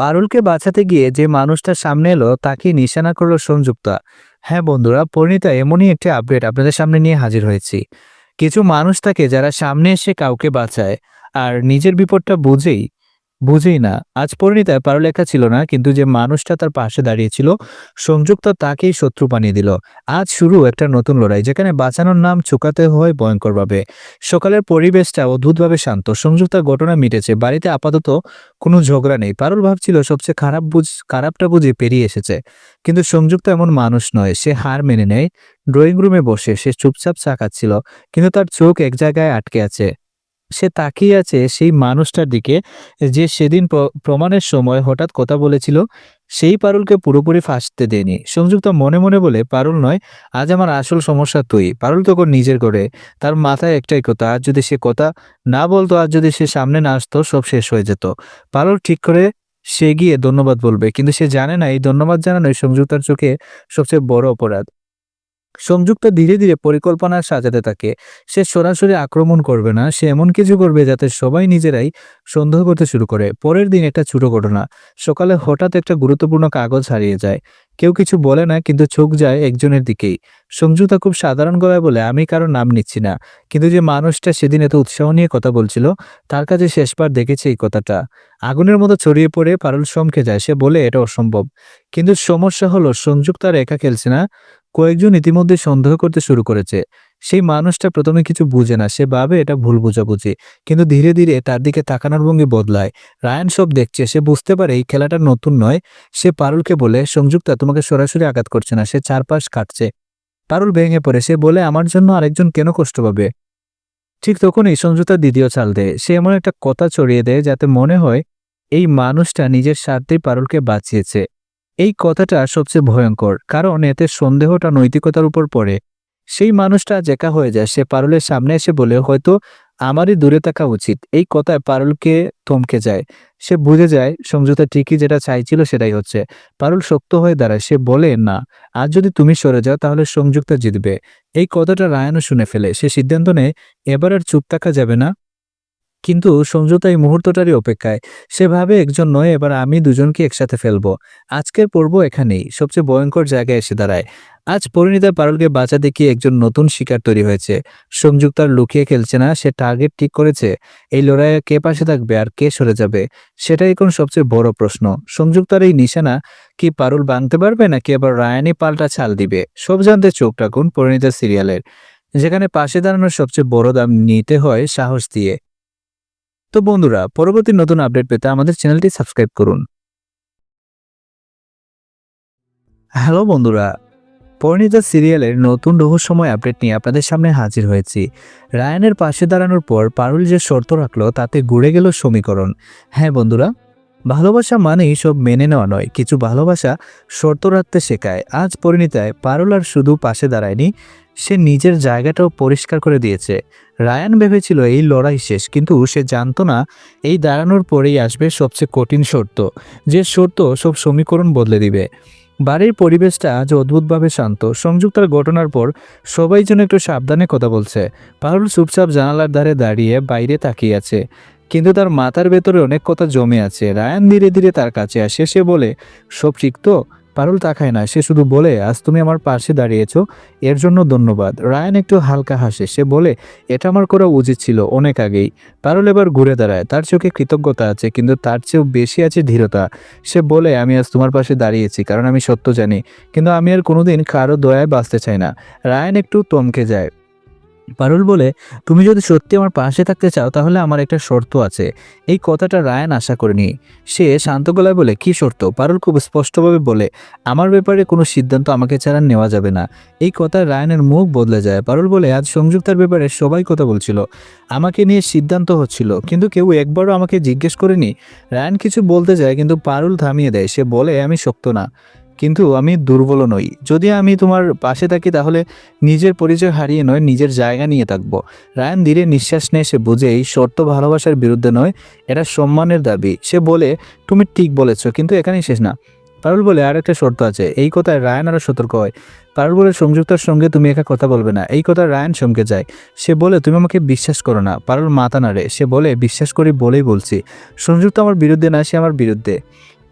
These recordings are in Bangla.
পারুলকে বাঁচাতে গিয়ে যে মানুষটা সামনে এলো তাকে নিশানা করলো সংযুক্তা। হ্যাঁ বন্ধুরা, পরিণীতা এমনই একটি আপডেট আপনাদের সামনে নিয়ে হাজির হয়েছি। কিছু মানুষ থাকে যারা সামনে এসে কাউকে বাঁচায় আর নিজের বিপদটা বুঝেই না। আজ পরিণীতায় পারুল একা ছিল না, কিন্তু যে মানুষটা তার পাশে দাঁড়িয়েছিল সংযুক্তা তাকেই শত্রু বানিয়ে দিল। আজ শুরু একটা নতুন লড়াই, যেখানে বাঁচানোর নাম চুকাতে হয় ভয়ঙ্করভাবে। সকালের পরিবেশটা অদ্ভুতভাবে শান্ত। সংযুক্তার ঘটনা মিটেছে, বাড়িতে আপাতত কোনো ঝগড়া নেই। পারুল ভাবছিল সবচেয়ে খারাপটা বুঝে পেরিয়ে এসেছে, কিন্তু সংযুক্তা এমন মানুষ নয়। সে হার মেনে নেয়। ড্রয়িং রুমে বসে সে চুপচাপ চা খাচ্ছিল, কিন্তু তার চোখ এক জায়গায় আটকে আছে। সে তাকিয়ে আছে সেই মানুষটার দিকে যে সেদিন প্রমাণের সময় হঠাৎ কথা বলেছিল। সেই পারুলকে পুরোপুরি ফাঁসতে দেয়নি। সংযুক্তা মনে মনে বলে, পারুল নয়, আজ আমার আসল সমস্যা তুই। পারুল তখন নিজের করে, তার মাথায় একটাই কথা, আজ যদি সে কথা না বলতো, আজ যদি সে সামনে না আসতো, সব শেষ হয়ে যেত। পারুল ঠিক করে সে গিয়ে ধন্যবাদ বলবে, কিন্তু সে জানে না এই ধন্যবাদ জানানোই সংযুক্তার চোখে সবচেয়ে বড় অপরাধ। সংযুক্ত ধীরে ধীরে পরিকল্পনা সাজাতে থাকে। সে সরাসরি আক্রমণ করবে না, সে এমন কিছু করবে যাতে সবাই নিজেরাই সন্দেহ করতে শুরু করে। পরের দিন একটা ছোট ঘটনা। সকালে হঠাৎ একটা গুরুত্বপূর্ণ কাগজ হারিয়ে যায়। কেউ কিছু বলে না, কিন্তু চোখ যায় একজনের দিকেই। সংযুক্তা খুব সাধারণ গলায় বলে, আমি কারো নাম নিচ্ছি না, কিন্তু যে মানুষটা সেদিন এত উৎসাহ নিয়ে কথা বলছিল, তার কাছে শেষবার দেখেছে এই কথাটা। আগুনের মতো ছড়িয়ে পড়ে পারুল চমকে যায়। সে বলে, এটা অসম্ভব। কিন্তু সমস্যা হলো সংযুক্তা আর একা খেলছে না। কয়েকজন ইতিমধ্যে সন্দেহ করতে শুরু করেছে। সেই মানুষটা প্রথমে কিছু বুঝে না, সে ভাবে এটা ভুল বোঝাবুঝি, কিন্তু ধীরে ধীরে তার দিকে তাকানোর ভঙ্গি বদলায়। রায়ান সব দেখছে, সে বুঝতে পারে এই খেলাটা নতুন নয়। সে পারুলকে বলে, সংযুক্তা তোমাকে সরাসরি আঘাত করছে না, সে চারপাশ কাটছে। পারুল ভেঙে পড়ে, সে বলে, আমার জন্য আরেকজন কেন কষ্ট পাবে? ঠিক তখনই সংযুক্তা দ্বিতীয় চাল দেয়। সে এমন একটা কথা ছড়িয়ে দেয় যাতে মনে হয় এই মানুষটা নিজের স্বার্থেই পারুলকে বাঁচিয়েছে। এই কথাটা সবচেয়ে ভয়ঙ্কর, কারণ এতে সন্দেহটা নৈতিকতার উপর পড়ে। সেই মানুষটা আজ একা হয়ে যায়। সে পারুলের সামনে এসে বলে, হয়তো আমারই দূরে থাকা উচিত। এই কথায় পারুলকে থমকে যায়। সে বুঝে যায় সংযুক্তা ঠিকই যেটা চাইছিল সেটাই হচ্ছে। পারুল শক্ত হয়ে দাঁড়ায়। সে বলে, না, আজ যদি তুমি সরে যাও তাহলে সংযুক্তা জিতবে। এই কথাটা রায়ানও শুনে ফেলে। সে সিদ্ধান্ত নেয় এবার আর চুপ থাকা যাবে না। কিন্তু সংযুক্তা এই মুহূর্তটারই অপেক্ষায়। সে ভাবে, একজন নয়, এবার আমি দুজনকে একসাথে ফেলবো। আজকের পর্ব এখানেই সবচেয়ে ভয়ঙ্কর জায়গায় এসে দাঁড়ায়। আজ পরিণীতা পারুলকে বাঁচাতে গিয়ে একজন নতুন শিকার তৈরি হয়েছে। সংযুক্তার লুকিয়ে খেলছে না, সে টার্গেট ঠিক করেছে। এই লড়াইয়ে কে পাশে থাকবে আর কে সরে যাবে, সেটাই এখন সবচেয়ে বড় প্রশ্ন। সংযুক্তার এই নিশানা কি পারুল ভাঙতে পারবে, নাকি আবার রায়ানি পাল্টা ছাল দিবে? সব জানতে চোখ রাখুন পরিণীতা সিরিয়ালের, যেখানে পাশে দাঁড়ানোর সবচেয়ে বড় দাম নিতে হয় সাহস দিয়ে। তো বন্ধুরা, পরবর্তী নতুন আপডেট পেতে আমাদের চ্যানেলটি সাবস্ক্রাইব করুন। হ্যালো বন্ধুরা, পরিণীতা সিরিয়ালের নতুন রহস্যময় আপডেট নিয়ে আপনাদের সামনে হাজির হয়েছি। রায়ানের পাশে দাঁড়ানোর পর পারুল যে শর্ত রাখলো তাতে ঘুরে গেল সমীকরণ। হ্যাঁ বন্ধুরা, ভালোবাসা মানেই সব মেনে নেওয়া নয়, কিছু ভালোবাসা শর্ত রাখতে শেখায়। আজ পরিণীতায় পারুল আর শুধু পাশে দাঁড়ায়নি, সে নিজের জায়গাটাও পরিষ্কার করে দিয়েছে। রায়ান ভেবেছিল এই লড়াই শেষ, কিন্তু সে জানতো না এই দাঁড়ানোর পরেই আসবে সবচেয়ে কঠিন শর্ত, যে শর্ত সব সমীকরণ বদলে দিবে। বাড়ির পরিবেশটা আজ অদ্ভুতভাবে শান্ত। সংযুক্তার ঘটনার পর সবাই যেন একটু সাবধানে কথা বলছে। পারুল চুপচাপ জানালার ধারে দাঁড়িয়ে বাইরে তাকিয়ে আছে, কিন্তু তার মাথার ভেতরে অনেক কথা জমে আছে। রায়ান ধীরে ধীরে তার কাছে আসে। সে বলে, সব ঠিক তো? পারুল তাকায় না, সে শুধু বলে, আজ তুমি আমার পাশে দাঁড়িয়েছো, এর জন্য ধন্যবাদ। রায়ান একটু হালকা হাসে। সে বলে, এটা আমার করা উচিত ছিল অনেক আগেই। পারুল এবার ঘুরে দাঁড়ায়। তার চোখে কৃতজ্ঞতা আছে, কিন্তু তার চেয়েও বেশি আছে ধীরতা। সে বলে, আমি আজ তোমার পাশে দাঁড়িয়েছি কারণ আমি সত্য জানি, কিন্তু আমি আর কোনোদিন কারো দয়ায় বাঁচতে চাই না। রায়ান একটু থমকে যায়। পারুল বলে, তুমি যদি সত্যি আমার পাশে থাকতে চাও তাহলে আমার একটা শর্ত আছে। এই কথাটা রায়ান আশা করেনি। সে শান্ত গলায় বলে, কি শর্ত? পারুল খুব স্পষ্টভাবে বলে, আমার ব্যাপারে কোনো সিদ্ধান্ত আমাকে ছাড়া নেওয়া যাবে না। এই কথায় রায়ানের মুখ বদলে যায়। পারুল বলে, আজ সংযুক্তার ব্যাপারে সবাই কথা বলছিল, আমাকে নিয়ে সিদ্ধান্ত হচ্ছিল, কিন্তু কেউ একবারও আমাকে জিজ্ঞেস করেনি। রায়ান কিছু বলতে যায়, কিন্তু পারুল থামিয়ে দেয়। সে বলে, আমি শক্ত না, কিন্তু আমি দুর্বল নই। যদি আমি তোমার পাশে থাকি তাহলে নিজের পরিচয় হারিয়ে নয়, নিজের জায়গা নিয়ে থাকবো। রায়ান ধীরে নিঃশ্বাস নেয়। সে বোঝে এই শর্ত ভালোবাসার বিরুদ্ধে নয়, এটা সম্মানের দাবি। সে বলে, তুমি ঠিক বলেছ, কিন্তু এখানেই শেষ না। পারুল বলে, আর একটা শর্ত আছে। এই কথায় রায়ান আরো সতর্ক হয়। পারুল বলে, সংযুক্তার সঙ্গে তুমি একা কথা বলবে না। এই কথায় রায়ান চমকে যায়। সে বলে, তুমি আমাকে বিশ্বাস করো না? পারুল মাথা নাড়ে। সে বলে, বিশ্বাস করি বলেই বলছি। সংযুক্তা আমার বিরুদ্ধে না, সে আমার বিরুদ্ধে।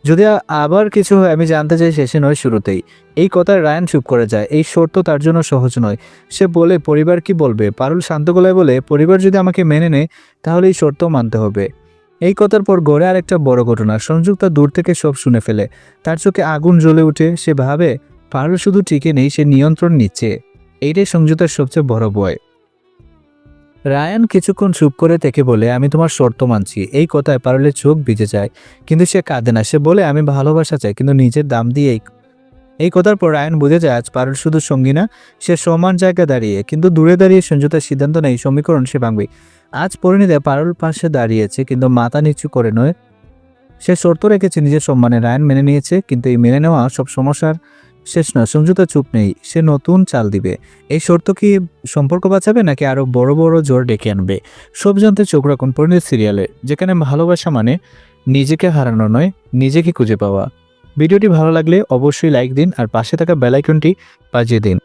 যদি আবার কিছু হয় আমি জানতে চাই শেষে নয় শুরুতেই। এই কথায় রায়ান চুপ করে যায়। এই শর্ত তার জন্য সহজ নয়। সে বলে, পরিবার কি বলবে? পারুল শান্ত গলায় বলে, পরিবার যদি আমাকে মেনে নেয় তাহলে এই শর্ত মানতে হবে। এই কথার পর গড়ে আরেকটা বড় ঘটনা। সংযুক্তা দূর থেকে সব শুনে ফেলে। তার চোখে আগুন জ্বলে উঠে। সে ভাবে পারুল শুধু টিকে নেই, সে নিয়ন্ত্রণ নিচ্ছে। এইটাই সংযুক্তার সবচেয়ে বড় ভয়। রায়ান কিছুক্ষণ চুপ করে থেকে বলে, আমি তোমার শর্ত মানছি। এই কথায় পারুলের চোখ ভিজে যায়, কিন্তু সে কাঁদে না। সে বলে, আমি ভালোবাসা চাই, কিন্তু নিজের দাম দিয়ে। এই কথার পর রায়ান বুঝে যায় আজ পারুল শুধু সঙ্গী না, সে সমান জায়গায় দাঁড়িয়ে, কিন্তু দূরে দাঁড়িয়ে সংযুক্তার সিদ্ধান্ত নেই সমীকরণ সে ভাঙবে। আজ পরিণীতে পারুল পাশে দাঁড়িয়েছে, কিন্তু মাথা নিচু করে নয়। সে শর্ত রেখেছে নিজের সম্মানে। রায়ান মেনে নিয়েছে, কিন্তু এই মেনে নেওয়া সব সমস্যার শেষ নয়। সংযুক্তা চুপ নেই, সে নতুন চাল দিবে। এই শর্ত কি সম্পর্ক বাঁচাবে, নাকি আরো বড় বড় জোর ডেকে আনবে? সব জানতে চোখ রাখুন পরিণীত সিরিয়ালে, যেখানে ভালোবাসা মানে নিজেকে হারানো নয়, নিজেকে খুঁজে পাওয়া। ভিডিওটি ভালো লাগলে অবশ্যই লাইক দিন আর পাশে থাকা বেল আইকনটি বাজিয়ে দিন।